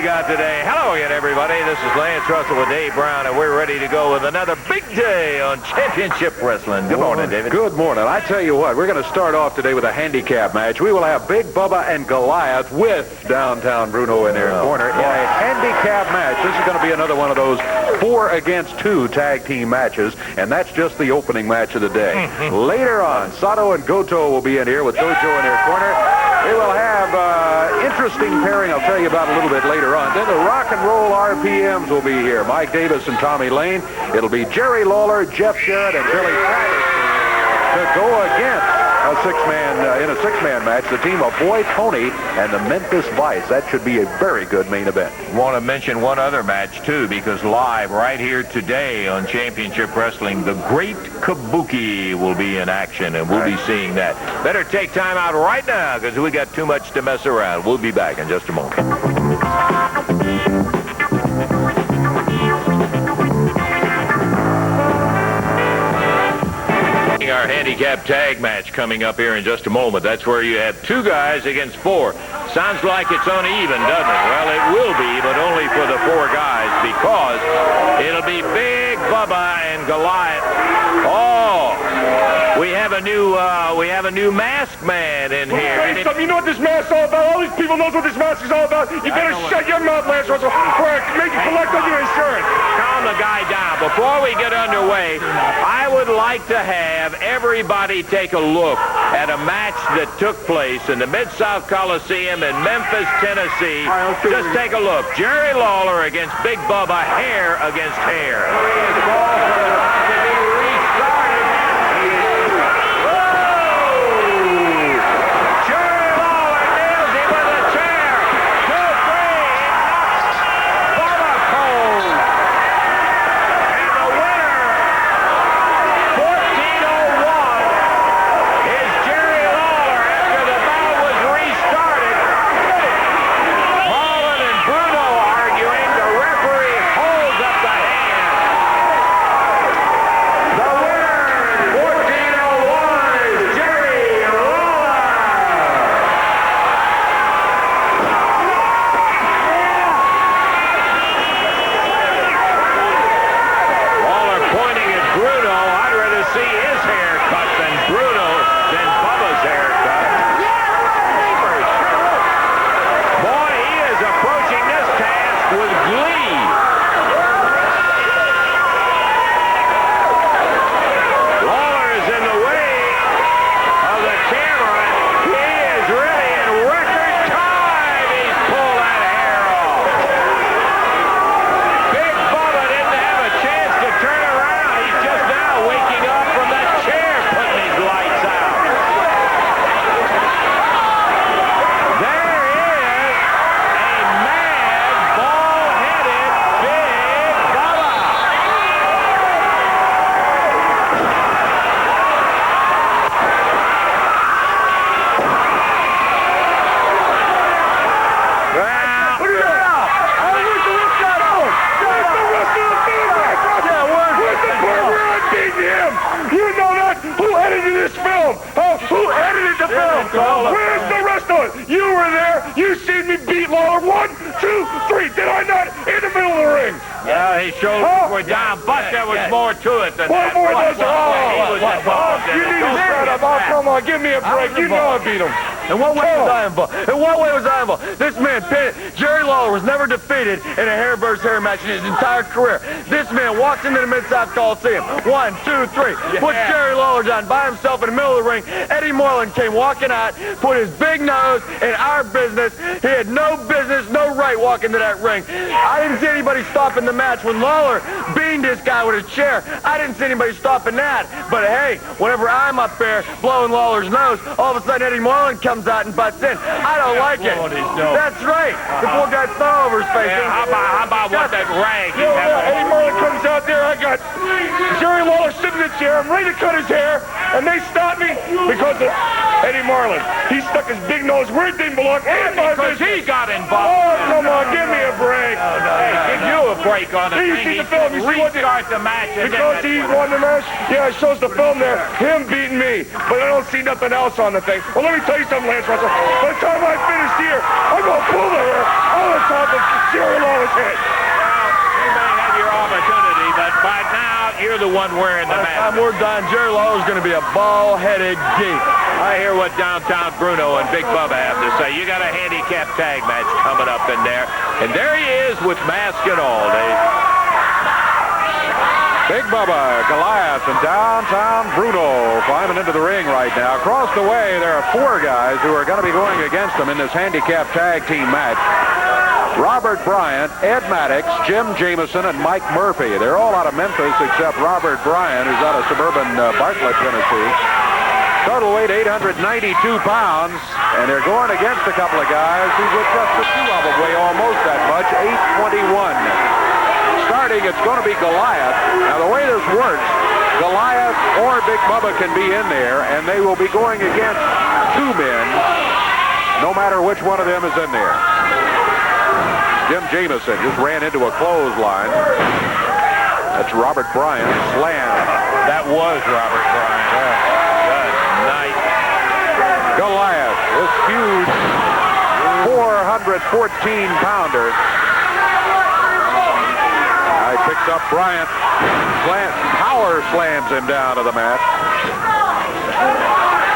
got today? Hello again, everybody. This is Lance Russell with Dave Brown, and we're ready to go with another big day on Championship Wrestling. Good morning, David. Good morning. I tell you what, we're going to start off today with a handicap match. We will have Big Bubba and Goliath with Downtown Bruno in their corner in a handicap match. This is going to be another one of those 4 against 2 tag team matches, and that's just the opening match of the day. Later on, Sato and Goto will be in here with Gojo in their corner. They will have interesting pairing I'll tell you about a little bit later on. Then the Rock and Roll RPMs will be here. Mike Davis and Tommy Lane. It'll be Jerry Lawler, Jeff Jarrett, and Billy Patterson to go against in a six-man match, the team of Boy Pony and the Memphis Vice. That should be a very good main event. Want to mention one other match, too, because live right here today on Championship Wrestling, the Great Kabuki will be in action, and we'll be seeing that. Better take time out right now because we got too much to mess around. We'll be back in just a moment. Our handicap tag match coming up here in just a moment. That's where you have 2 guys against 4. Sounds like it's uneven, doesn't it? Well, it will be, but only for the 4 guys because it'll be Big Bubba and Goliath. Oh, we have a new mask man in here. Hey, you know what this mask's all about? All these people knows what this mask is all about. You better shut your mouth, Lance Russell, or make you collect on your insurance. Calm the guy down. Before we get underway, I would like to have everybody take a look at a match that took place in the Mid-South Coliseum in Memphis, Tennessee. Just take a look. Jerry Lawler against Big Bubba, hair against hair. Where's the rest of it? You were there. You seen me beat Lawler 1, 2, 3. Did I not? In the middle of the ring. Yeah, he showed we're down, but there was more to it than what that. More does there? You need to Don't shut up. Oh, come on. Give me a break. You know I beat him. In what way was I involved? In what way was I involved? This man, Jerry Lawler, was never defeated in a hair versus hair match in his entire career. This man walked into the Mid-South Coliseum. 1, 2, 3. Puts Jerry Lawler down by himself in the middle of the ring. Eddie Moreland came walking out, put his big nose in our business. He had no business, no right walking to that ring. I didn't see anybody stopping the match when Lawler beamed this guy with a chair. I didn't see anybody stopping that. But hey, whenever I'm up there blowing Lawler's nose, all of a sudden Eddie Moreland comes out and butts in. I don't like it. That's right. The poor guy fell over his face. Yeah, how about about what that rag Yo, Eddie Marlin comes out there. I got Jerry Lawler sitting in the chair. I'm ready to cut his hair, and they stopped me because of Eddie Marlin. He stuck his big nose where it didn't belong. Because he got Oh, involved. come on, give me a break. Give you a break on the You thing. see He the film, you see what the- restart the match. And Because he won the match? Yeah, it shows the film there. Him beating me. But I don't see nothing else on the thing. Well, let me tell you something, Lance Russell. By the time I finish here, I'm going to pull the hair out of the top of Jerry Lawler's head. You may have your opportunity, but by now, you're the one wearing the By the time mask. we're done, Jerry Lawler's going to be a bald-headed geek. I hear what Downtown Bruno and Big Bubba have to say. You got a handicap tag match coming up in there. And there he is with mask and all. Big Bubba, Goliath, and Downtown Bruno climbing into the ring right now. Across the way, there are 4 guys who are going to be going against them in this handicap tag team match. Robert Bryant, Ed Maddox, Jim Jameson, and Mike Murphy. They're all out of Memphis except Robert Bryant, who's out of suburban Bartlett, Tennessee. Total weight 892 pounds, and they're going against a couple of guys who with just the 2 of them weigh almost that much, 821. Starting, it's going to be Goliath. Now, the way this works, Goliath or Big Bubba can be in there, and they will be going against 2 men, no matter which one of them is in there. Jim Jameson just ran into a clothesline. That's Robert Bryant. Slam. That was Robert Bryant. Good night. Goliath, this huge 414-pounder. Picks up Bryant. Power slams him down to the mat.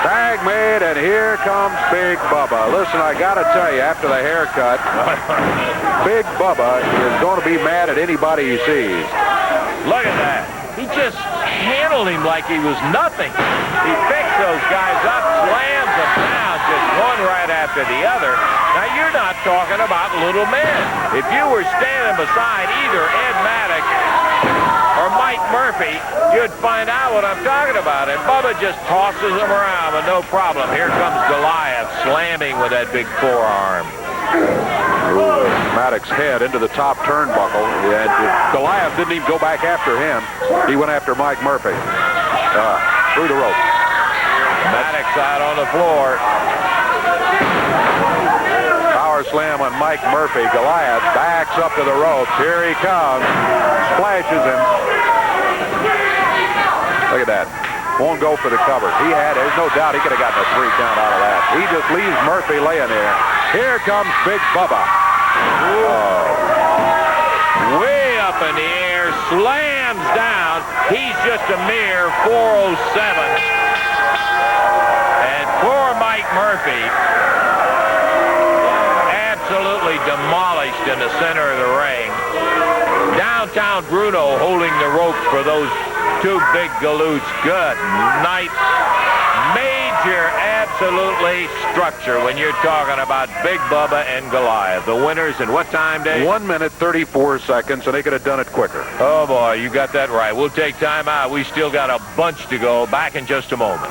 Tag made, and here comes Big Bubba. Listen, I got to tell you, after the haircut, Big Bubba is going to be mad at anybody he sees. Look at that. He just handled him like he was nothing. He picks those guys up, slams them down, just one right after the other. Now, you're not talking about little men. If you were standing beside either Ed Maddox or Mike Murphy, you'd find out what I'm talking about. And Bubba just tosses them around with no problem. Here comes Goliath slamming with that big forearm. Maddox head into the top turnbuckle, and Goliath didn't even go back after him. He went after Mike Murphy. Through the rope. Maddox out on the floor. Power slam on Mike Murphy. Goliath backs up to the ropes. Here he comes. Splashes him. Look at that. Won't go for the cover. There's no doubt he could have gotten a 3 count out of that. He just leaves Murphy laying there. Here comes Big Bubba. Way up in the air, slams down. He's just a mere 407. And poor Mike Murphy, absolutely demolished in the center of the ring. Downtown Bruno holding the ropes for those 2 big galoots. Good night. Major, absolutely structure when you're talking about Big Bubba and Goliath. The winners in what time, Dave? 1 minute, 34 seconds, and they could have done it quicker. Oh, boy, you got that right. We'll take time out. We still got a bunch to go. Back in just a moment.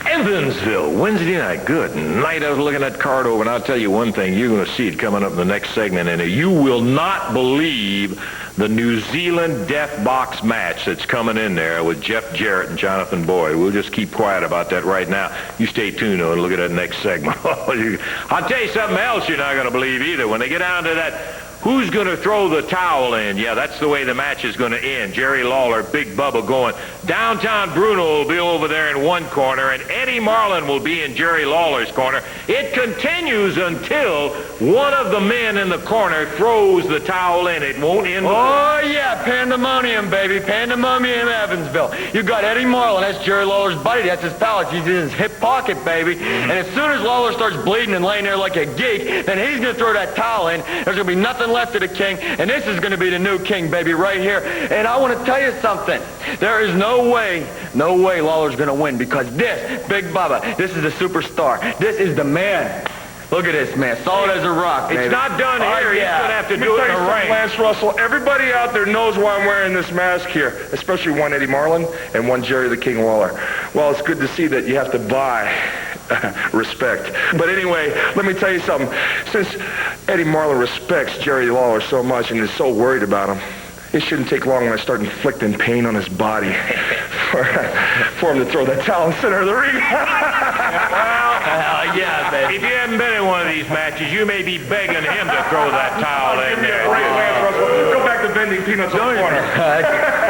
Evansville, Wednesday night. Good night. I was looking at that card over, and I'll tell you one thing. You're going to see it coming up in the next segment, and you will not believe the New Zealand Death Box match that's coming in there with Jeff Jarrett and Jonathan Boyd. We'll just keep quiet about that right now. You stay tuned, though, and look at that next segment. I'll tell you something else you're not going to believe either. When they get down to that, who's going to throw the towel in? Yeah, that's the way the match is going to end. Jerry Lawler, Big Bubba going. Downtown Bruno will be over there in one corner, and Eddie Marlin will be in Jerry Lawler's corner. It continues until one of the men in the corner throws the towel in. It won't end. Oh, yeah, pandemonium, baby. Pandemonium in Evansville. You got Eddie Marlin. That's Jerry Lawler's buddy. That's his pal. He's in his hip pocket, baby. And as soon as Lawler starts bleeding and laying there like a geek, then he's going to throw that towel in. There's going to be nothing left of the king, and this is going to be the new king, baby, right here. And I want to tell you something. There is no way Lawler's going to win, because this, Big Bubba, this is the superstar. This is the man. Look at this, man. Solid as a rock, It's baby. not done here. He's going to have to Let me do it tell in you the something, ring. Lance Russell, everybody out there knows why I'm wearing this mask here, especially one Eddie Marlin and one Jerry the King Lawler. Well, it's good to see that you have to buy respect. But anyway, let me tell you something. Since Eddie Marlin respects Jerry Lawler so much and is so worried about him, it shouldn't take long when I start inflicting pain on his body for him to throw that towel in the center of the ring. Yeah, baby. If you haven't been in one of these matches, you may be begging him to throw that towel in Give me a there. break, Lance Russell. Go back to vending peanuts on the corner.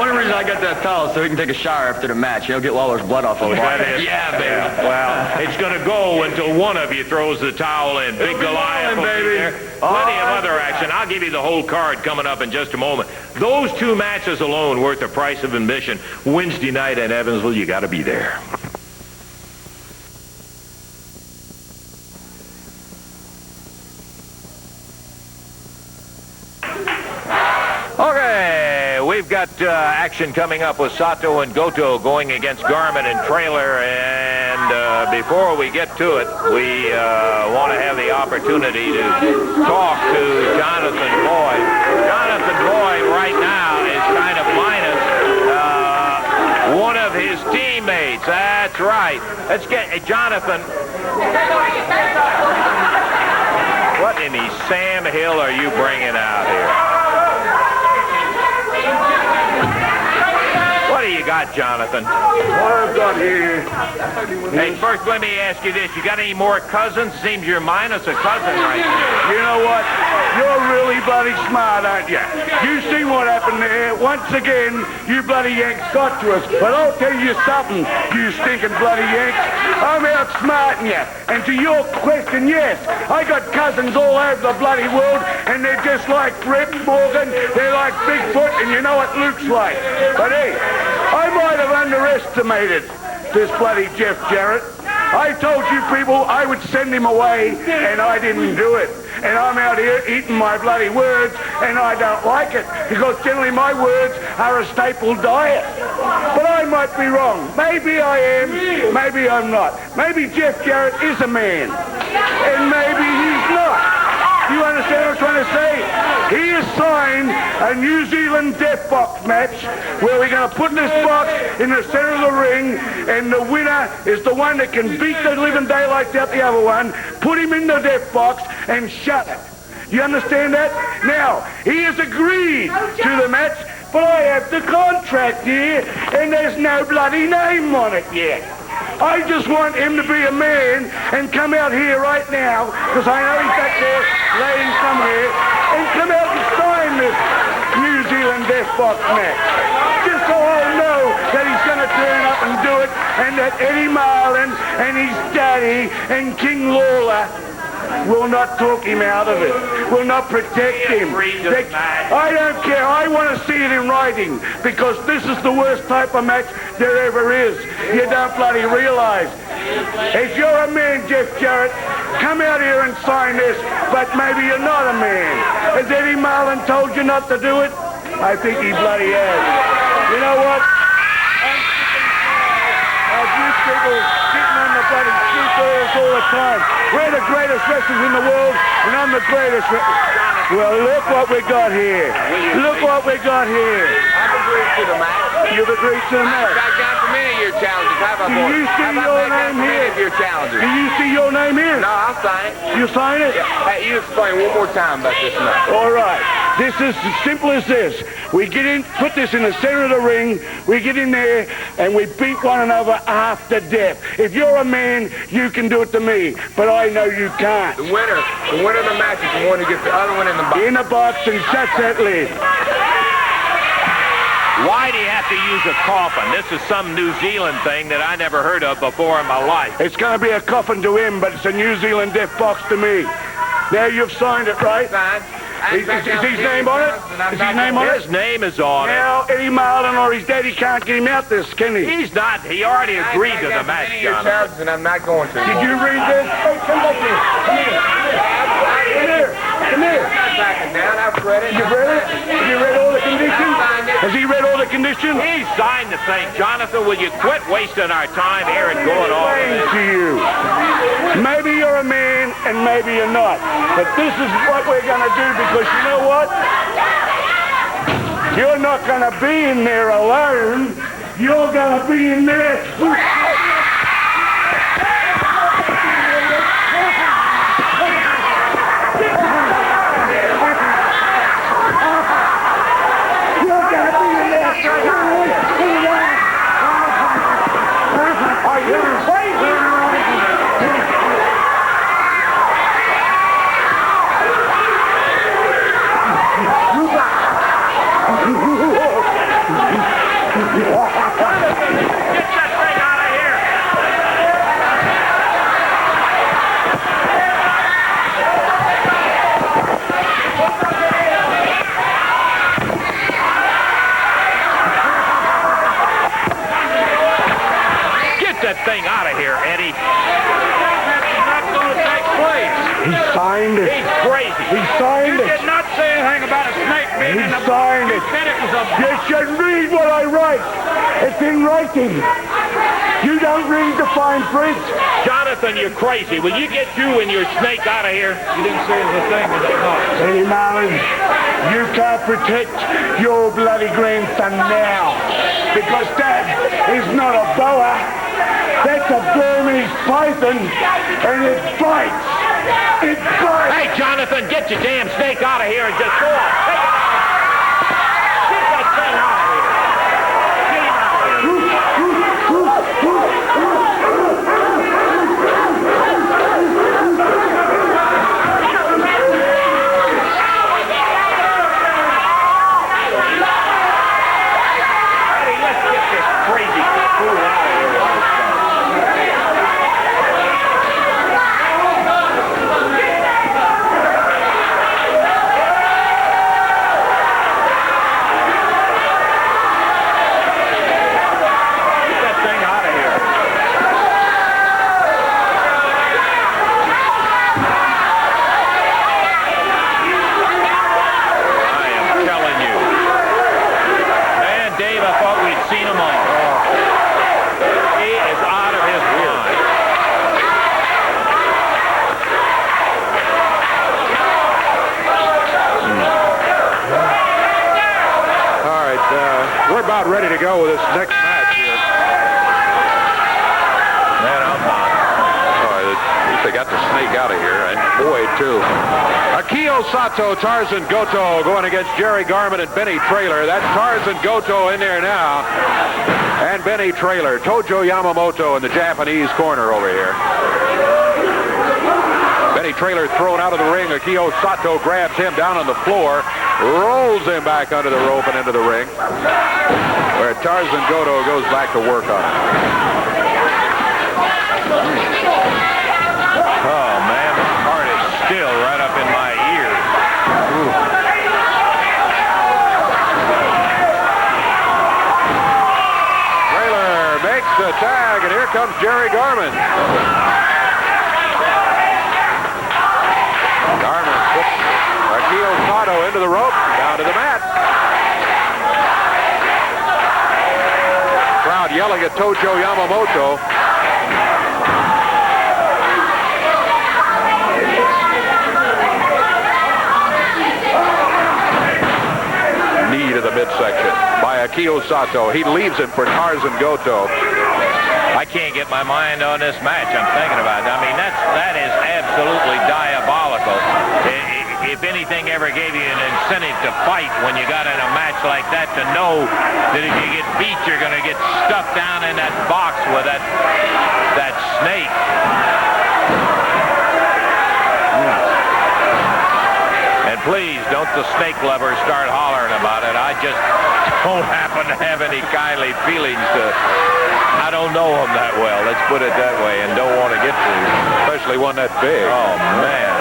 Only reason I got that towel is so he can take a shower after the match. He'll get Lawler's blood off his That body. is. Yeah, baby. Well, it's going to go until one of you throws the towel in. Big Goliath will be there. Plenty of other action. I'll give you the whole card coming up in just a moment. Those two matches alone worth the price of admission. Wednesday night in Evansville, you got to be there. Okay, we've got action coming up with Sato and Goto going against Garmin and Trailer, and before we get to it, we want to have the opportunity to talk to Jonathan Boyd. Jonathan Boyd right now is kind of minus one of his teammates. That's right. Let's get Jonathan. What in the Sam Hill are you bringing out here? What do you got, Jonathan? What I've got here. Hey, first let me ask you this. You got any more cousins? Seems you're minus a cousin right now. You know what? You're really bloody smart, aren't you? You see what happened there. Once again, you bloody Yanks got to us. But I'll tell you something, you stinking bloody Yanks. I'm outsmarting you. And to your question, yes, I got cousins all over the bloody world, and they're just like Rip Morgan. They're like Bigfoot, and you know what Luke's like. But hey, I might have underestimated this bloody Jeff Jarrett. I told you people I would send him away, and I didn't do it. And I'm out here eating my bloody words, and I don't like it, because generally my words are a staple diet. But I might be wrong. Maybe I am, maybe I'm not. Maybe Jeff Jarrett is a man, and maybe he's not. You understand what I'm trying to say? He has signed a New Zealand death box match where we're going to put this box in the center of the ring, and the winner is the one that can beat the living daylights out the other one, put him in the death box, and shut it. You understand that? Now, he has agreed to the match, but I have the contract here, and there's no bloody name on it yet. I just want him to be a man and come out here right now, because I know he's back there laying somewhere, and come out and sign this New Zealand Death Box match. Just so I'll know that he's going to turn up and do it, and that Eddie Marlin and his daddy and King Lawler will not talk him out of it, will not protect him. I don't care. I want to see it in writing, because this is the worst type of match there ever is. You don't bloody realize. If you're a man, Jeff Jarrett, come out here and sign this, but maybe you're not a man. Has Eddie Marlin told you not to do it? I think he bloody has. You know what? I'm sick of you people sitting on the bloody street girls all the time. We're the greatest wrestlers in the world, and I'm the greatest. Well, look what we got here. Look what we got here. I've agreed to the match. You've agreed to the match. Back down for many of your challenges. How about Do you see your name here? Of your challenges. Do you see your name here? No, I'll sign it. You sign it? Hey, you explain one more time about this match. All right. This is as simple as this. We get in, put this in the center of the ring, we get in there, and we beat one another after death. If you're a man, you can do it to me, but I know you can't. The winner of the match is the one who gets the other one in the box. In the box and shuts that lid. Why do you have to use a coffin? This is some New Zealand thing that I never heard of before in my life. It's going to be a coffin to him, but it's a New Zealand death box to me. There, you've signed it, right? Signed. Is his name on it? Is his name on it? His name is on it. Now, Eddie Marlin or his daddy can't get him out this, can he? He's not. He already agreed to the match, Your Jonathan. challenges, and I'm not going to. Did you read this? Hey, come back here. Come here. Come here. Come here. I'm backing down. I've read it. You read it? Have you read all the conditions? signed it. Has he read all the conditions? He signed the thing. Jonathan, will you quit wasting our time here and going on with Explain this? to you. Maybe you're a man and maybe you're not. But this is what we're going to do, because you know what? You're not going to be in there alone. You're going to be in there with... Are you crazy? That thing out of here, Eddie. That's not going to take place. He signed it. He's crazy. He signed it. You did not say anything about a snake being He in the signed it. You said it was a... You should read what I write. It's in writing. You don't read the fine print. Jonathan, you're crazy. Will you get you and your snake out of here? You didn't say it was a thing, was it not? Eddie Marlin, you can't protect your bloody grandson now, because that is not a boa. That's a Burmese python, and it bites. It bites. Hey, Jonathan, get your damn snake out of here and just go on. Hey, get that thing out of here. Get him out of Eddie, let's get this crazy fool out of here. We're about ready to go with this next match here. Man, I'm not. At least they got the snake out of here, and Boyd, too. Akio Sato, Tarzan Goto going against Jerry Garman and Benny Traylor. That's Tarzan Goto in there now. And Benny Traylor. Tojo Yamamoto in the Japanese corner over here. Benny Traylor thrown out of the ring. Akio Sato grabs him down on the floor, rolls him back under the rope and into the ring, where Tarzan Goto goes back to work on it. Oh, man, the heart is still right up in my ears. Traylor makes the tag, and here comes Jerry Garman. Garman puts Akio Sato into the rope, down to the mat. Crowd yelling at Tojo Yamamoto. Knee to the midsection by Akio Sato. He leaves it for Tarzan Goto. I can't get my mind on this match. I'm thinking about it. I mean, that is absolutely diabolical. If anything ever gave you an incentive to fight when you got in a match like that, to know that if you get beat, you're going to get stuffed down in that box with that snake. And please, don't the snake lovers start hollering about it. I just don't happen to have any kindly feelings to... I don't know him that well, let's put it that way, and don't want to get to, Especially one that big. oh man.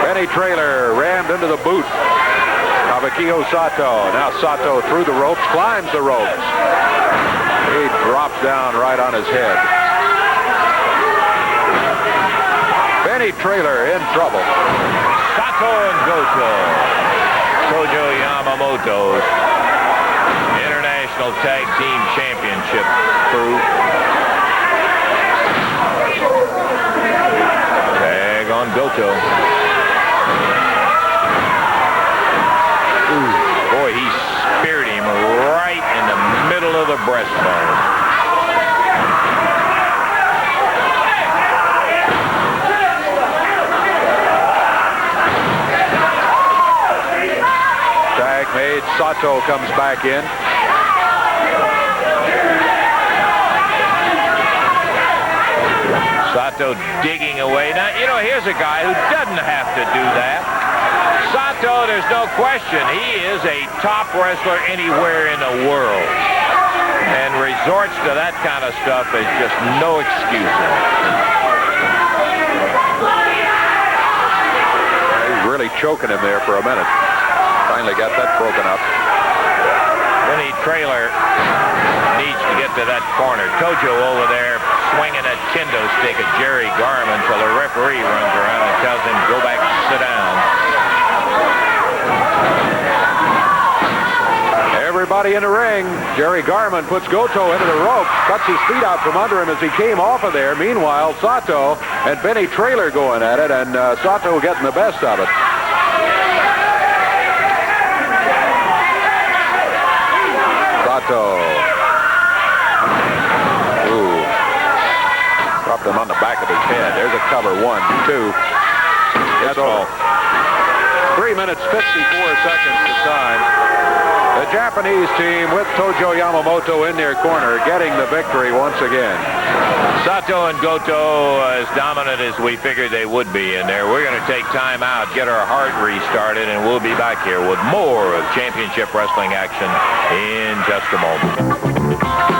Benny Traylor rammed into the boot of Akio Sato. Now Sato through the ropes, climbs the ropes. He drops down right on his head. Benny Traylor in trouble. Sato and Goto. Tojo Yamamoto's International Tag Team Championship crew. and Goto. Ooh, boy, he speared him right in the middle of the breastbone. Tag made. Sato comes back in. Sato digging away. Now, you know, here's a guy who doesn't have to do that. Sato, there's no question, he is a top wrestler anywhere in the world. And resorts to that kind of stuff is just no excuse. He's really choking him there for a minute. Finally got that broken up. Vinny Trailer needs to get to that corner. Tojo over there swinging that kendo stick at Jerry Garman till the referee runs around and tells him, go back and sit down. Everybody in the ring. Jerry Garman puts Goto into the rope, cuts his feet out from under him as he came off of there. Meanwhile, Sato and Benny Trailer going at it, and Sato getting the best of it. Sato. Ooh. Dropped him on the back of his head. There's a cover. 1, 2. That's all. 3 minutes, 54 seconds to time. The Japanese team with Tojo Yamamoto in their corner getting the victory once again. Sato and Goto as dominant as we figured they would be in there. We're going to take time out, get our heart restarted, and we'll be back here with more of championship wrestling action in just a moment.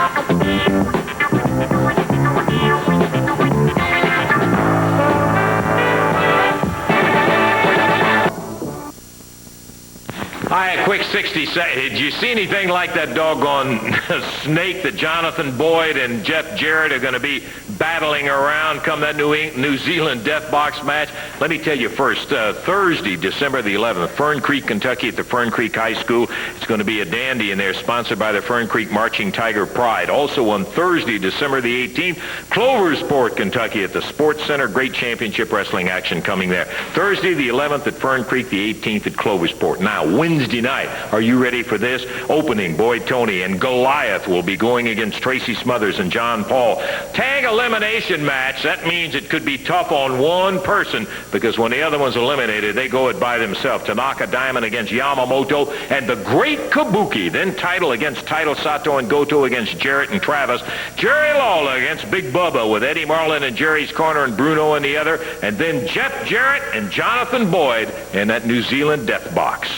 Hi, a quick 60 seconds. Did you see anything like that doggone snake that Jonathan Boyd and Jeff Jarrett are going to be battling around come that New Zealand Death Box match? Let me tell you first, Thursday, December the 11th, Fern Creek, Kentucky at the Fern Creek High School. It's going to be a dandy in there, sponsored by the Fern Creek Marching Tiger Pride. Also on Thursday, December the 18th, Cloversport, Kentucky at the Sports Center. Great championship wrestling action coming there. Thursday the 11th at Fern Creek, the 18th at Cloversport. Now, Wednesday night, are you ready for this? Opening, Boyd Tony and Goliath will be going against Tracy Smothers and John Paul. Tag elimination match. That means it could be tough on one person because when the other one's eliminated, they go it by themselves. Tanaka Diamond against Yamamoto and the Great Kabuki. Then title against title, Sato and Goto against Jarrett and Travis. Jerry Lawler against Big Bubba with Eddie Marlin in Jerry's corner and Bruno in the other. And then Jeff Jarrett and Jonathan Boyd in that New Zealand Death Box.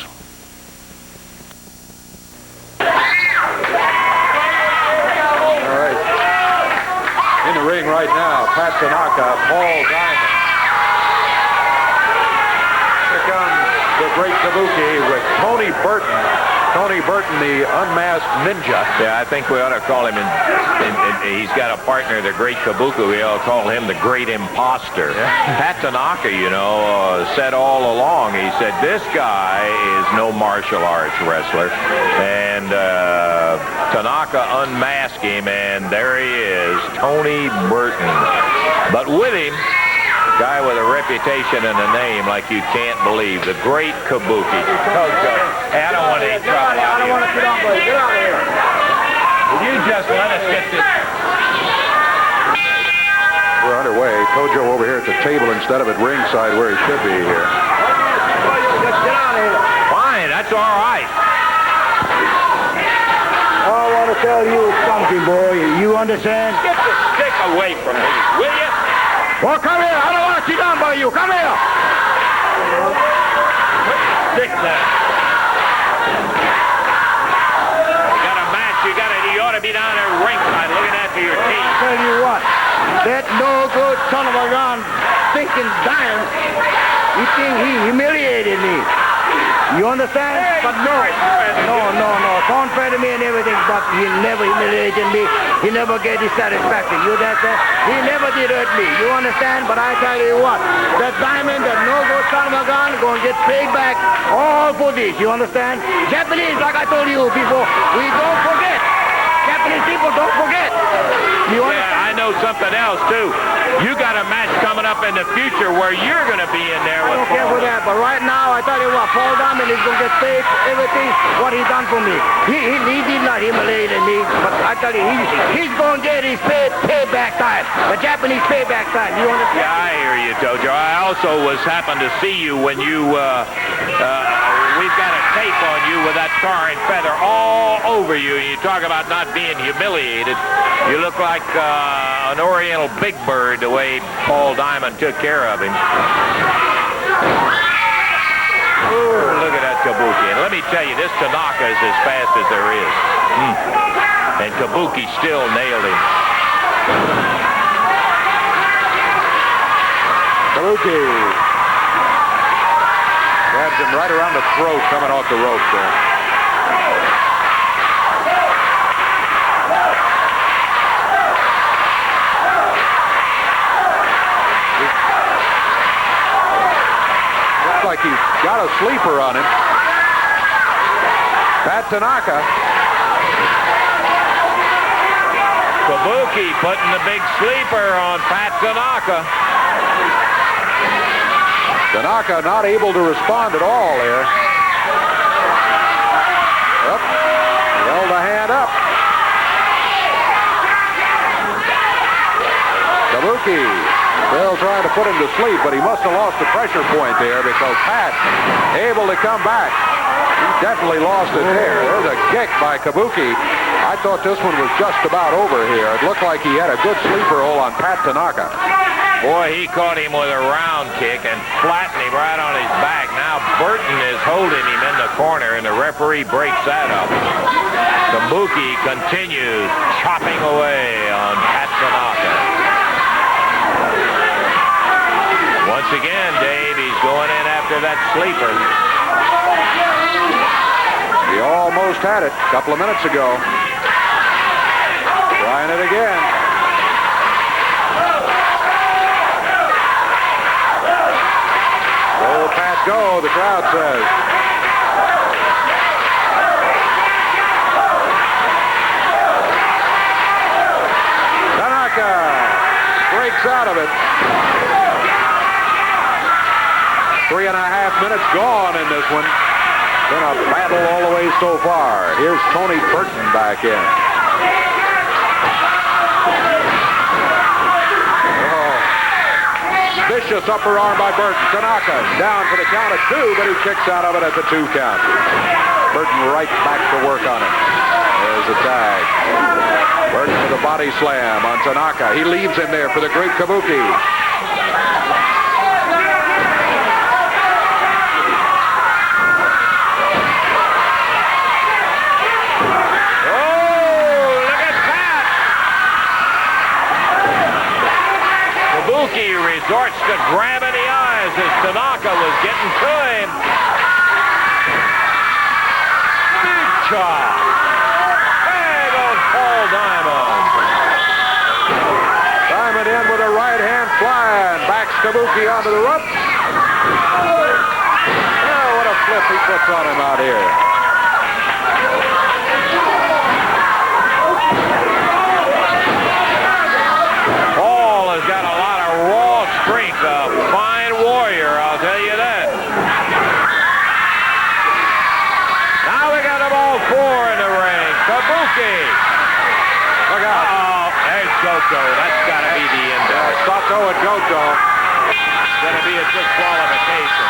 Ring right now, Pat Tanaka, Paul Diamond. Here comes the Great Kabuki with Tony Burton. Tony Burton, the unmasked ninja. Yeah, I think we ought to call him, he's got a partner, the Great Kabuki. We ought to call him the Great Imposter. Yeah. Pat Tanaka, you know, said all along, he said, this guy is no martial arts wrestler. And Tanaka unmasked him, and there he is, Tony Burton. But with him, a guy with a reputation and a name like you can't believe, the Great Kabuki. Hey, I don't want any trouble. I don't want to sit down, buddy. Get out of here. Will you just let us get this? We're underway. Tojo over here at the table instead of at ringside where he should be here. Just get out of here. Fine, that's all right. I want to tell you something, boy. You understand? Get the stick away from me, will you? Well, come here. I don't want to sit down by you. Come here. Stick there. You ought to be down there ringside looking after your team. I'll tell you what, that no-good son of a gun, thinking dying, you think he humiliated me. You understand? But no. Don't threaten me and everything, but he never humiliated me. He never gave his satisfaction. You understand? He never did hurt me. You understand? But I tell you what, that Diamond, that no-good son of a gun, gonna get paid back all for this. You understand? Japanese, like I told you before, we don't forget. Japanese people don't forget. You understand? Yeah, I know something else, too. You got a match coming up in the future where you're going to be in there I with don't care for that, but right now, I tell you what, Paul Diamond is going to get paid for everything what he done for me. He did not humiliate me, but I tell you, he's going to get his payback time, the Japanese payback time. You understand? Yeah, I hear you, Tojo. I also happened to see you when you, we've got a tape on you with that tar and feather all over you. You talk about not being humiliated. You look like an Oriental big bird the way Paul Diamond took care of him. Oh, look at that Kabuki. And let me tell you, this Tanaka is as fast as there is. And Kabuki still nailed him. Kabuki grabs him right around the throat coming off the rope there. Looks like he's got a sleeper on him. Pat Tanaka. Kabuki putting the big sleeper on Pat Tanaka. Tanaka not able to respond at all there. Up. He held a hand up. Kabuki still trying to put him to sleep, but he must have lost the pressure point there because Pat able to come back. He definitely lost it there. There's a kick by Kabuki. I thought this one was just about over here. It looked like he had a good sleeper hold on Pat Tanaka. Boy, he caught him with a round kick and flattened him right on his back. Now Burton is holding him in the corner, and the referee breaks that up. Kabuki continues chopping away on Pat Tanaka. Once again, Dave, he's going in after that sleeper. He almost had it a couple of minutes ago. Trying it again. Go, Pat, go, the crowd says. Tanaka breaks out of it. 3.5 minutes gone in this one. Been a battle all the way so far. Here's Tony Burton back in. Vicious upper arm by Burton. Tanaka down for the count of 2, but he kicks out of it at the 2 count. Burton right back to work on it. There's a tag. Burton with a body slam on Tanaka. He leaves him there for the great Kabuki. Kabuki resorts to grabbing the eyes as Tanaka was getting to him. Big chop. There goes Paul Diamond. Diamond in with a right hand flying. Backs Kabuki onto the rope. Oh, what a flip he puts on him out here. Paul has got a lot of raw strength, a fine warrior, I'll tell you that. Now we got them all 4 in the ring. Kabuki. Look out. Oh, there's Goto. That's got to be the end of it. Sato and Goto. It's going to be a disqualification.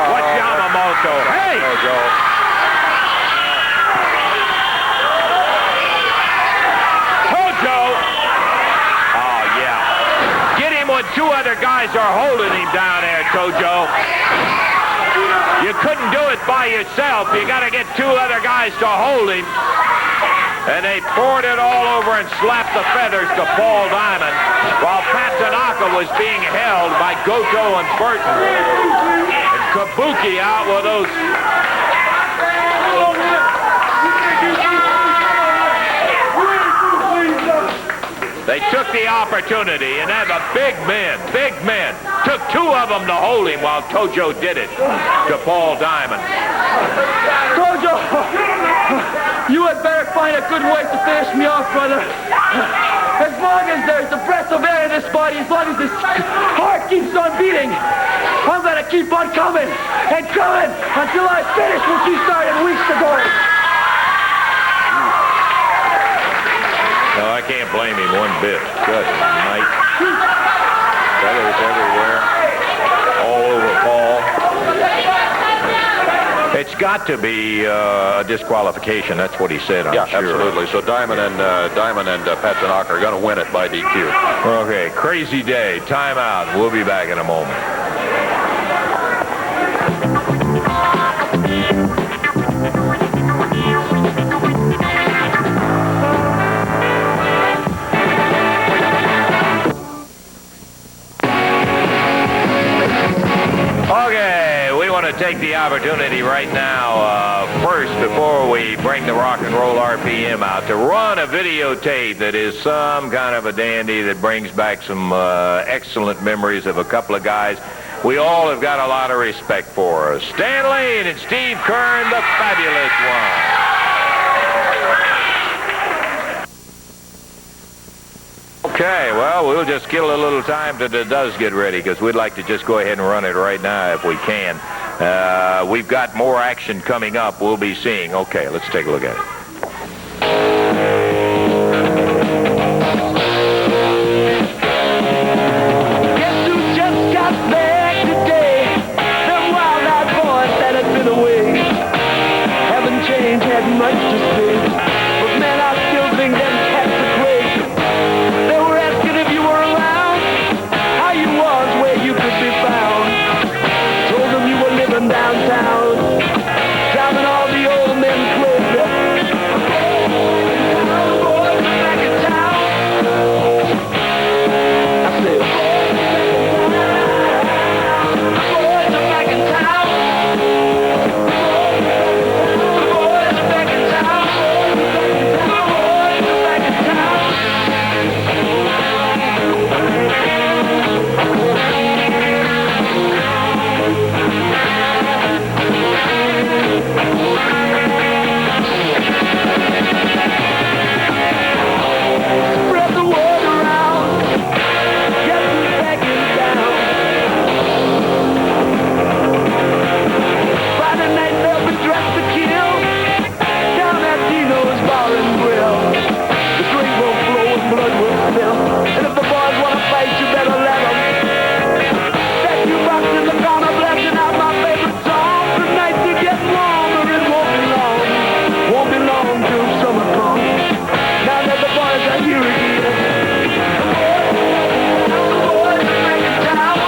What's Yamamoto? Hey! Goto. Tojo! Oh, yeah. Get him when 2 other guys are holding him down there, Tojo. You couldn't do it by yourself. You got to get 2 other guys to hold him. And they poured it all over and slapped the feathers to Paul Diamond while Pat Tanaka was being held by Goto and Burton. And Kabuki out with those... They took the opportunity, and then the big men, took 2 of them to hold him while Tojo did it to Paul Diamond. Tojo! You had better find a good way to finish me off, brother. As long as there's the breath of air in this body, as long as this heart keeps on beating, I'm gonna keep on coming and coming until I finish what you started weeks ago. No, I can't blame him one bit. Good night. Feathers everywhere. All over Paul. It's got to be a disqualification. That's what he said, I'm sure. Absolutely. So Diamond and Pat Tanaka are going to win it by DQ. Okay, crazy day. Timeout. We'll be back in a moment. Okay, we want to take the opportunity right now, first, before we bring the Rock and Roll RPM out, to run a videotape that is some kind of a dandy that brings back some excellent memories of a couple of guys we all have got a lot of respect for. Stan Lane and Steve Kern, the fabulous one. Okay, well, we'll just kill a little time till it does get ready, because we'd like to just go ahead and run it right now if we can. We've got more action coming up we'll be seeing. Okay, let's take a look at it. Guess who just got back today? Them wild-eyed boys that had been away. Haven't changed, had much to say. But man, I still think them cats are crazy. They were asking if you were around, how you was, where you could be found. Told them you were living downtown, driving all the old men crazy. Back in town. I said, boys are back in town. The boys are back in town. The boys are back in town. Spread the word around. Get them back in town. Friday night they'll be dressed to kill. Down at Dino's Bar and Grill. The drink will flow and blood will spill. And if the boys want to fight, you better let them. That jukebox in the corner blasting out my favorite song. The nights are getting warmer, it won't be long. Won't be long till summer comes. Now that the boys are here again. The boys are back in town.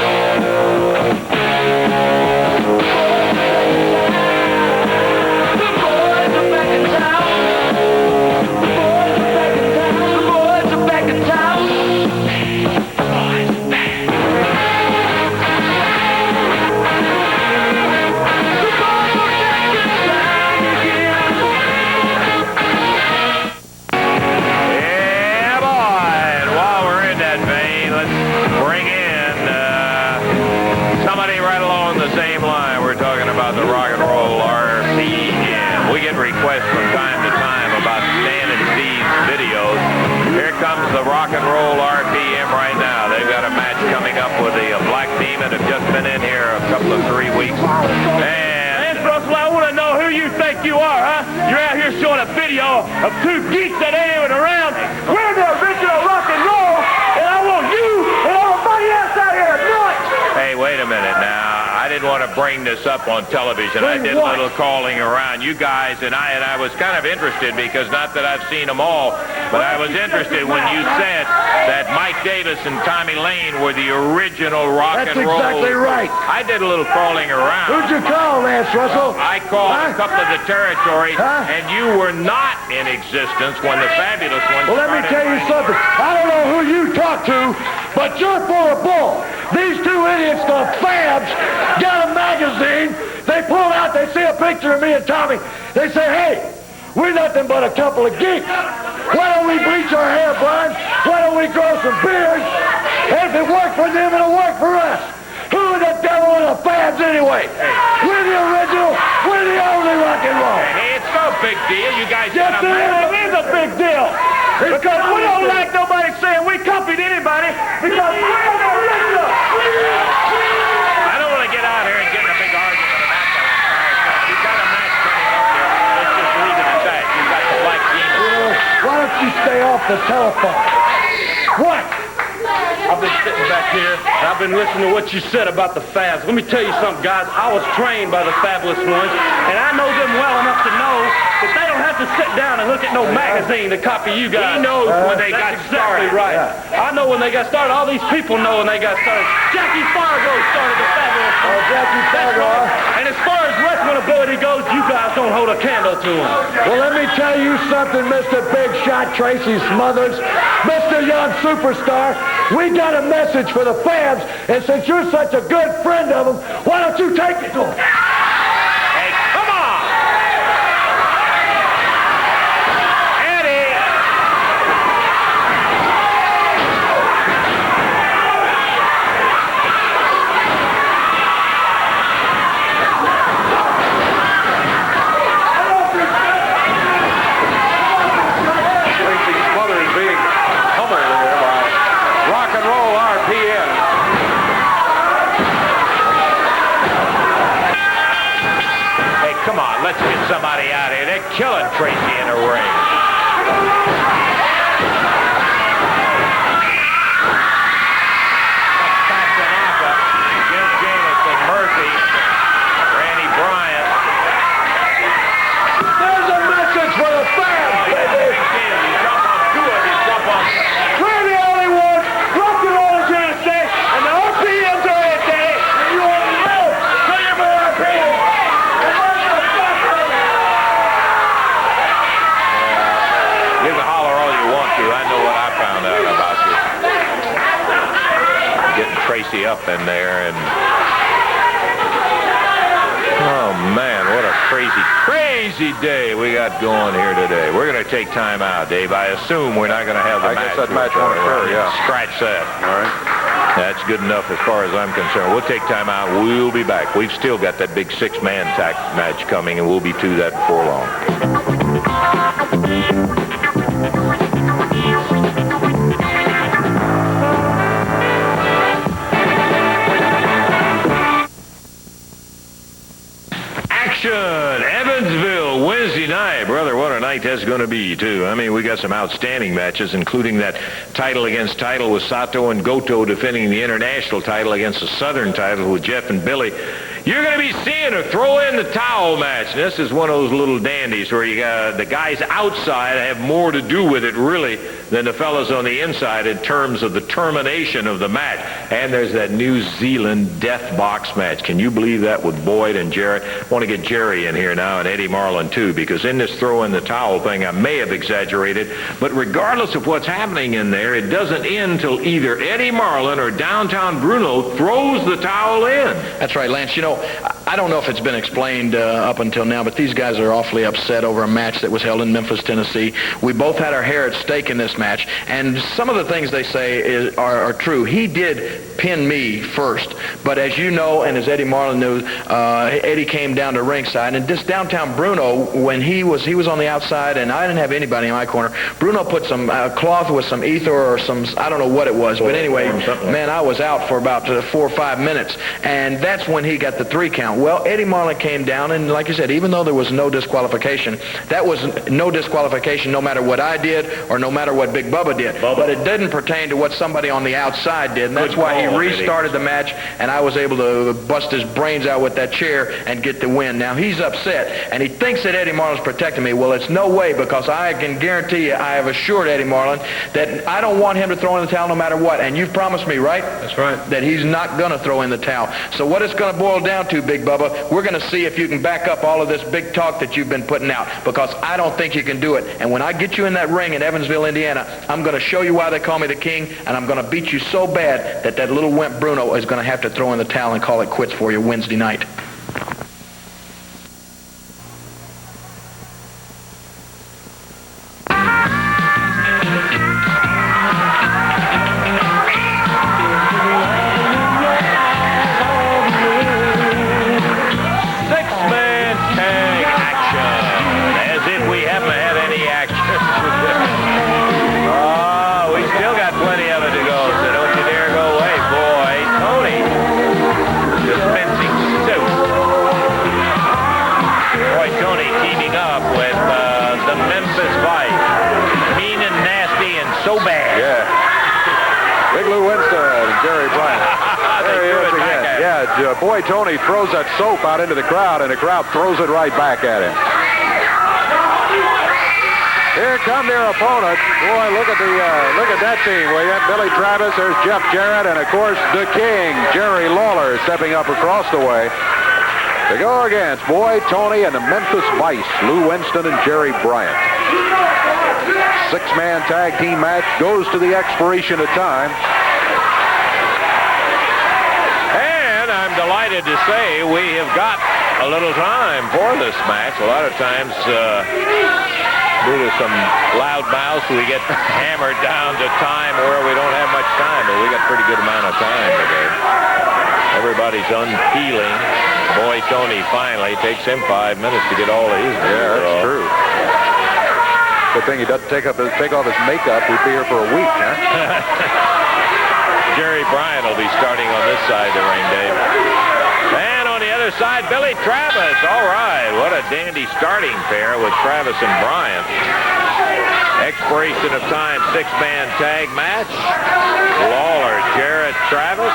The boys are back in town. The boys are back in town. The boys are back in town. Yeah, boy. And while we're in that vein, let's bring in somebody right along the same line. We're talking about the Rock and Roll RPM. We get requests from time to time about Stan and Steve's videos. Here comes the Rock and Roll RPM right now. They've got a match coming up with the Black Team and have just been in here a couple of 3 weeks. And Russell, I want to know who you think you are, huh? You're out here showing a video of two geeks that ain't even around. We're the original rock and roll, and I want you and everybody else out here to know it. hey, wait a minute now. I didn't want to bring this up on television. I did a little calling around. You guys and I was kind of interested because not that I've seen them all, but I was interested when you said that Mike Davis and Tommy Lane were the original rock and roll. That's exactly right. I did a little calling around. Who'd you call, Lance Russell? I called a couple of the territories, and you were not in existence when the fabulous ones. Well, let me tell you something. I don't know who you talk to, but you're full of bull. These two idiots, the Fabs, got a magazine. They pull out, they see a picture of me and Tommy. They say, hey, we're nothing but a couple of geeks. Why don't we bleach our hair blonde? Why don't we grow some beards? And if it worked for them, it'll work for us. Who the devil are the Fabs anyway? We're the original, we're the only rock and roll. It's no big deal. You guys Yes, got a match. it is a big deal. Because we don't like nobody saying we copied anybody because we don't know Linda. I don't want to get out here and get in a big argument about that. You got a match coming up here. Let's just leave it at that. You got the black demon. Why don't you stay off the telephone? What? I've been sitting back here, and I've been listening to what you said about the Fabs. Let me tell you something, guys. I was trained by the Fabulous Ones, and I know them well enough to know that they don't have to sit down and look at no magazine to copy you guys. He knows when they got That's exactly started. right. I know when they got started. All these people know when they got started. Jackie Fargo started the Fabulous Ones. Oh, Jackie Fargo. And as far as wrestling ability goes, you guys don't hold a candle to them. Well, let me tell you something, Mr. Big Shot Tracy Smothers, Mr. Young Superstar. We got a message for the fans, and since you're such a good friend of them, why don't you take it to them? Hey, come on! Eddie! Tracy Smothers being pummeled there by Rock and Roll RPN. Hey, come on, let's get somebody out of here. They're killing Tracy in the ring. Tanaka, Jim Jamison, Murphy, Randy Bryant. There's a message for the fans, baby. You jump on two of you, jump on. We're the only ones. Rock and Roll is here to stay, and the RPMs are here to stay, and you want to live. So you're for RPM. You can holler all you want to. I know what I found out about you. Getting Tracy up in there and... Oh, man, what a crazy day we got going here today. We're going to take time out, Dave. I assume we're not going to have the I match. guess that match won't occur, yeah. Scratch that. All right. That's good enough as far as I'm concerned. We'll take time out. We'll be back. We've still got that big six-man tag match coming, and we'll be to that before long. Action! Evansville, Wednesday night. Brother, what a night that's going to be, too. I mean, we got some outstanding matches, including that title against title with Sato and Goto defending the international title against the Southern title with Jeff and Billy. You're going to be seeing a throw-in-the-towel match. And this is one of those little dandies where you got the guys outside have more to do with it, really, than the fellas on the inside in terms of the termination of the match. And there's that New Zealand death box match. Can you believe that with Boyd and Jarrett? I want to get Jerry in here now and Eddie Marlin, too, because in this throw-in-the-towel thing, I may have exaggerated, but regardless of what's happening in there, it doesn't end till either Eddie Marlin or Downtown Bruno throws the towel in. That's right, Lance. You know, I don't know if it's been explained up until now, but these guys are awfully upset over a match that was held in Memphis, Tennessee. We both had our hair at stake in this match, and some of the things they say are true. He did pin me first, but as you know, and as Eddie Marlin knew, Eddie came down to ringside, and this Downtown Bruno, when he was on the outside, and I didn't have anybody in my corner, Bruno put some cloth with some ether or some, I don't know what it was, but anyway, man, I was out for about 4 or 5 minutes, and that's when he got the 3 count. Well, Eddie Marlin came down, and like you said, even though there was no disqualification, that was no disqualification no matter what I did or no matter what Big Bubba did. But it didn't pertain to what somebody on the outside did, and that's why he restarted the match, and I was able to bust his brains out with that chair and get the win. Now, he's upset, and he thinks that Eddie Marlin's protecting me. Well, it's no way, because I can guarantee you, I have assured Eddie Marlin that I don't want him to throw in the towel no matter what, and you've promised me, right? That's right. That he's not going to throw in the towel. So what it's going to boil down to, Big Bubba, we're going to see if you can back up all of this big talk that you've been putting out, because I don't think you can do it. And when I get you in that ring in Evansville, Indiana, I'm going to show you why they call me the king, and I'm going to beat you so bad that that little wimp Bruno is going to have to throw in the towel and call it quits for you Wednesday night. Boy Tony throws that soap out into the crowd, and the crowd throws it right back at him. Here come their opponent. Boy, look at that team. We got Billy Travis, there's Jeff Jarrett, and of course the King, Jerry Lawler, stepping up across the way to go against Boy Tony and the Memphis Vice, Lou Winston and Jerry Bryant. Six-man tag team match goes to the expiration of time. And I'm delighted to say we have got a little time for this match. A lot of times, due to some loud mouths, we get hammered down to time where we don't have much time, but we got a pretty good amount of time today. Everybody's unpeeling. Boy Tony finally takes him 5 minutes to get all of his. Yeah, that's true. Good thing he doesn't take off his makeup. We'd be here for a week, huh? Jerry Bryant will be starting on this side of the ring, Dave. And on the other side, Billy Travis. All right, what a dandy starting pair with Travis and Bryant. Expiration of time, six-man tag match. Lawler, Jarrett, Travis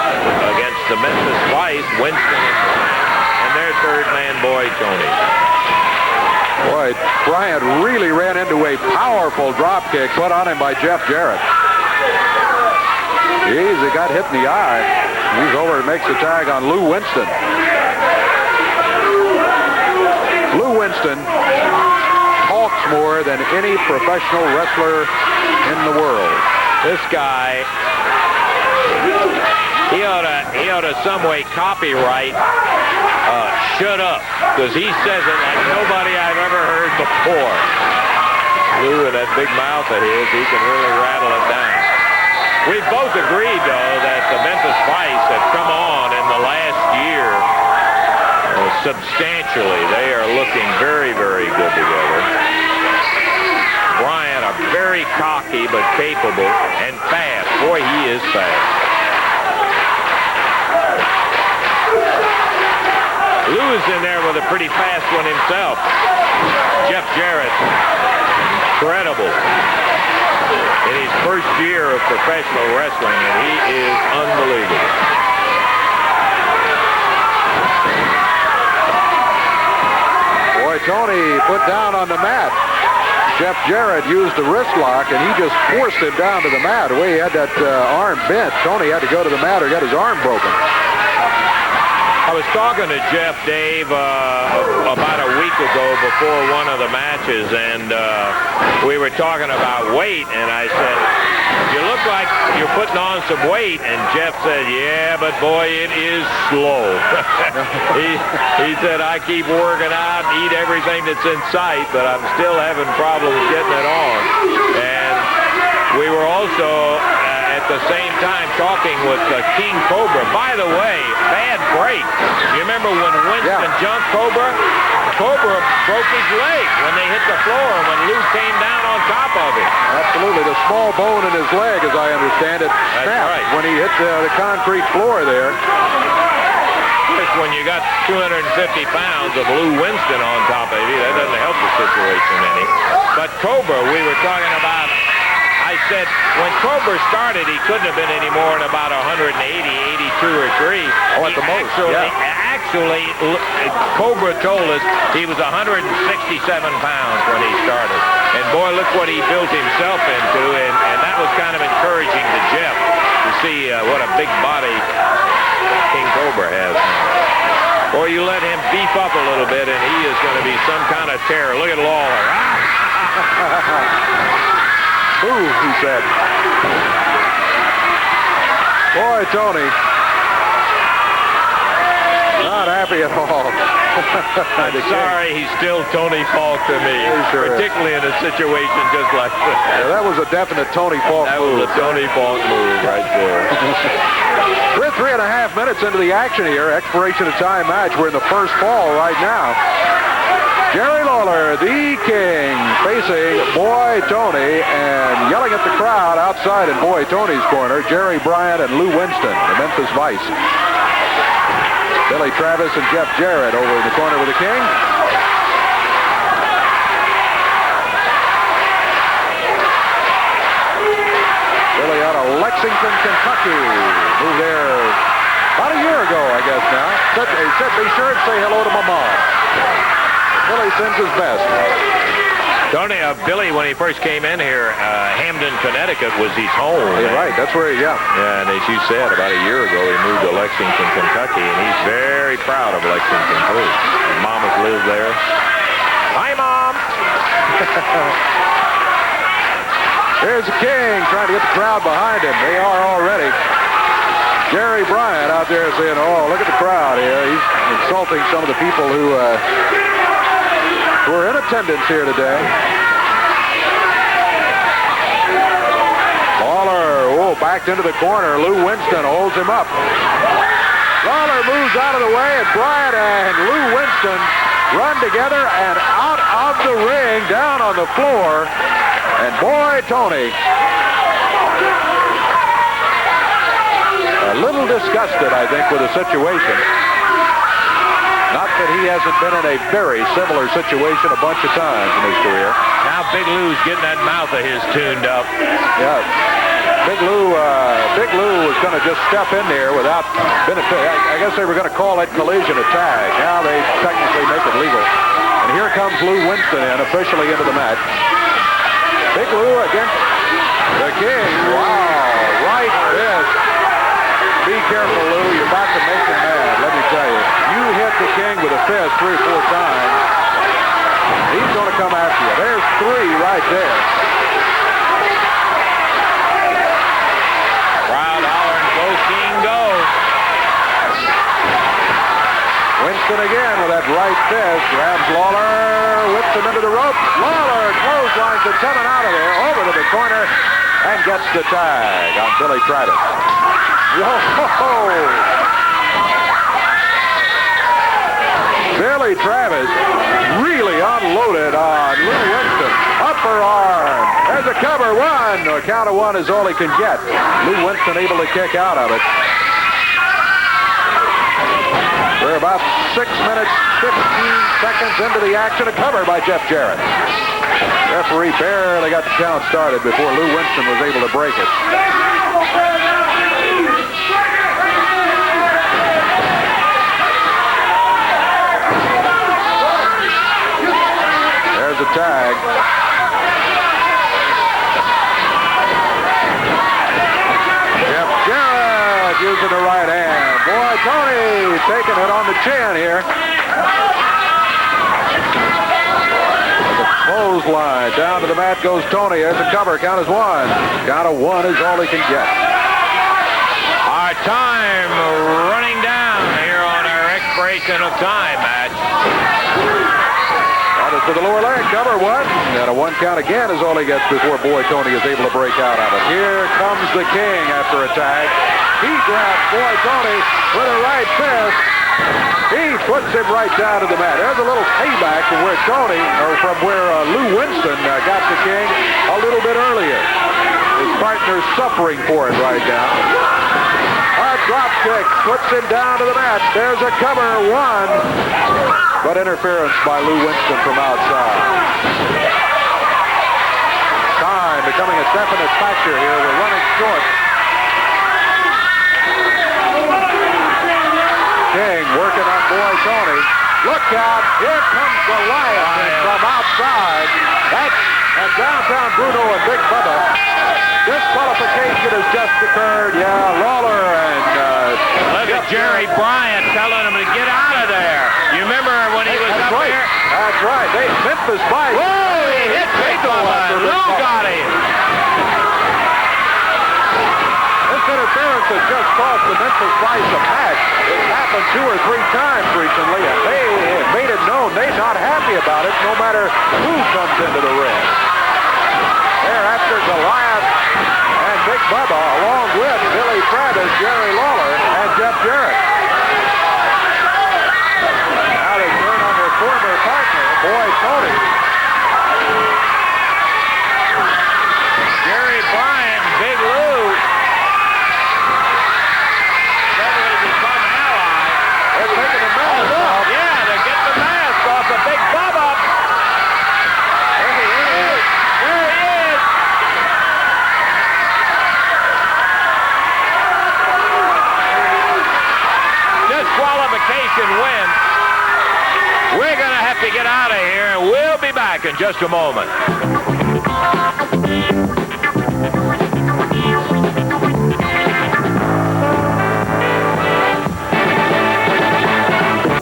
against the Memphis Vice, Winston and Bryant. And their third man, Boy Tony. Boy, Bryant really ran into a powerful drop kick put on him by Jeff Jarrett. Jeez, he got hit in the eye. He's over and makes the tag on Lou Winston. Lou Winston talks more than any professional wrestler in the world. This guy, he ought to some way copyright Shut Up, because he says it like nobody I've ever heard before. Lou, with that big mouth of his, he can really rattle it down. We both agreed, though, that the Memphis Vice have come on in the last year substantially. They are looking very, very good together. Bryant, a very cocky but capable and fast. Boy, he is fast. Lou is in there with a pretty fast one himself. Jeff Jarrett, incredible. In his first year of professional wrestling, and he is unbelievable. Boy, Tony put down on the mat. Jeff Jarrett used the wrist lock, and he just forced him down to the mat. The way he had that arm bent, Tony had to go to the mat or get his arm broken. I was talking to Jeff, Dave, about a week ago before one of the matches, and we were talking about weight, and I said, you look like you're putting on some weight, and Jeff said, yeah, but boy, it is slow. he said, I keep working out and eat everything that's in sight, but I'm still having problems getting it on. And we were also at the same time talking with King Cobra. By the way, bad break. You remember when Winston jumped Cobra? Cobra broke his leg when they hit the floor and when Lou came down on top of him. Absolutely. The small bone in his leg, as I understand it, snapped when he hit the concrete floor there. When you got 250 pounds of Lou Winston on top of you, that doesn't help the situation any. But Cobra, we were talking about, I said, when Cobra started, he couldn't have been any more than about 180, 82 or 3. Oh, at the most, Actually, Cobra told us he was 167 pounds when he started. And boy, look what he built himself into, and that was kind of encouraging to Jeff to see what a big body King Cobra has now. Boy, you let him beef up a little bit, and he is going to be some kind of terror. Look at Lawler. Ooh, he said. Boy, Tony, not happy at all. I'm sorry, he's still Tony Falk to me, particularly in a situation just like this. Yeah, that was a definite Tony Falk move. That was a Tony Falk move right there. We're 3.5 minutes into the action here. Expiration of time match. We're in the first fall right now. Jerry Lawler, the King, facing Boy Tony, and yelling at the crowd outside in Boy Tony's corner, Jerry Bryant and Lou Winston, the Memphis Vice. Billy Travis and Jeff Jarrett over in the corner with the King. Billy out of Lexington, Kentucky. Moved there about a year ago, I guess now. he said, be sure and say hello to my mom. Billy sends his best. Tony, Billy, when he first came in here, Hamden, Connecticut was his home. You're right. That's where he, And as you said, about a year ago, he moved to Lexington, Kentucky, and he's very proud of Lexington, too. His mom has lived there. Hi, Mom. Here's the King trying to get the crowd behind him. They are already. Jerry Bryant out there saying, oh, look at the crowd here. He's insulting some of the people who are in attendance here today. Lawler, backed into the corner. Lou Winston holds him up. Lawler moves out of the way, and Bryant and Lou Winston run together and out of the ring, down on the floor. And boy, Tony, a little disgusted, I think, with the situation. Not that he hasn't been in a very similar situation a bunch of times in his career. Now Big Lou's getting that mouth of his tuned up. Yeah. Big Lou was going to just step in there without benefit. I guess they were going to call that collision a tag. Now they technically make it legal. And here comes Lou Winston in, officially into the match. Big Lou against the King. Wow, right fist. Be careful, Lou. You're about to make him mad, let me tell you. You hit the King with a fist 3 or 4 times. He's going to come after you. There's 3 right there. Crowd hollering, go King, go. Winston again with that right fist. Grabs Lawler, whips him into the rope. Lawler clotheslines the coming out of there, over to the corner, and gets the tag on Billy Travis. Yo-ho-ho! Billy Travis really unloaded on Lou Winston. Upper arm. There's a cover. 1. A count of 1 is all he can get. Lou Winston able to kick out of it. We're about 6 minutes, 15 seconds into the action. A cover by Jeff Jarrett. Referee barely got the count started before Lou Winston was able to break it. There's a tag. Jeff Jarrett using the right hand. Boy, Tony taking it on the chin here. Clothesline. Down to the mat goes Tony. There's a cover. Count is 1. Count of 1 is all he can get. Our time running down here on our expiration of time match. That is to the lower leg. Cover 1. And a 1 count again is all he gets before Boy Tony is able to break out of it. Here comes the King after a tag. He grabs Boy Tony with a right fist. He puts him right down to the mat. There's a little payback from where from where Lou Winston got the King a little bit earlier. His partner's suffering for it right now. A drop kick puts him down to the mat. There's a cover 1, but interference by Lou Winston from outside. Time becoming a definite factor here. We're running short. King working on Boy Tony. Look out. Here comes Goliath from outside. That's at downtown Bruno and Big Bubba. Disqualification has just occurred. Yeah, Lawler and... Look at Jerry Bryant telling him to get out of there. You remember when he was up here? That's right. Memphis by... Whoa, he hit Big Bubba. Lou got him. This interference has just cost the Memphis Vice a match. It's happened 2 or 3 times recently, and they have made it known they're not happy about it no matter who comes into the ring. Thereafter, Goliath and Big Bubba, along with Billy Travis, Jerry Lawler, and Jeff Jarrett. Now they turn on their former partner, Boy Tony. Jerry Bryant, Big Lou. Suddenly become ally. They're taking the mask off. Yeah, they're getting the mask off of Big Bubba. There he is. There he is. disqualification win. We're going to have to get out of here, and we'll be back in just a moment.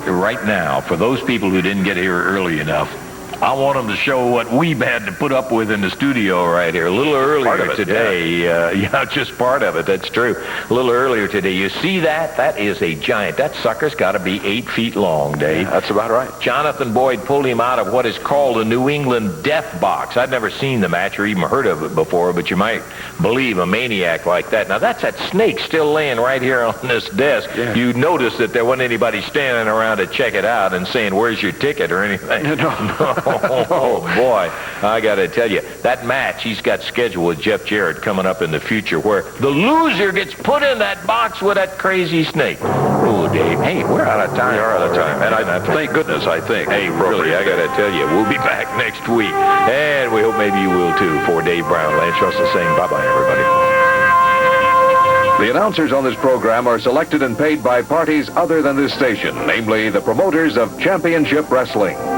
Right now, for those people who didn't get here early enough, I want them to show what we've had to put up with in the studio right here. A little earlier today. Yeah, just part of it. That's true. A little earlier today. You see that? That is a giant. That sucker's got to be 8 feet long, Dave. Yeah, that's about right. Jonathan Boyd pulled him out of what is called a New England death box. I'd never seen the match or even heard of it before, but you might believe a maniac like that. Now, that's that snake still laying right here on this desk. Yeah. You notice that there wasn't anybody standing around to check it out and saying, where's your ticket or anything. No. Oh, boy, I got to tell you, that match he's got scheduled with Jeff Jarrett coming up in the future where the loser gets put in that box with that crazy snake. Oh, Dave, hey, we're out of time. We are out of time, and thank goodness, I think. Hey, really, I got to tell you, we'll be back next week, and we hope maybe you will, too. For Dave Brown, Lance Russell saying bye-bye, everybody. The announcers on this program are selected and paid by parties other than this station, namely the promoters of Championship Wrestling.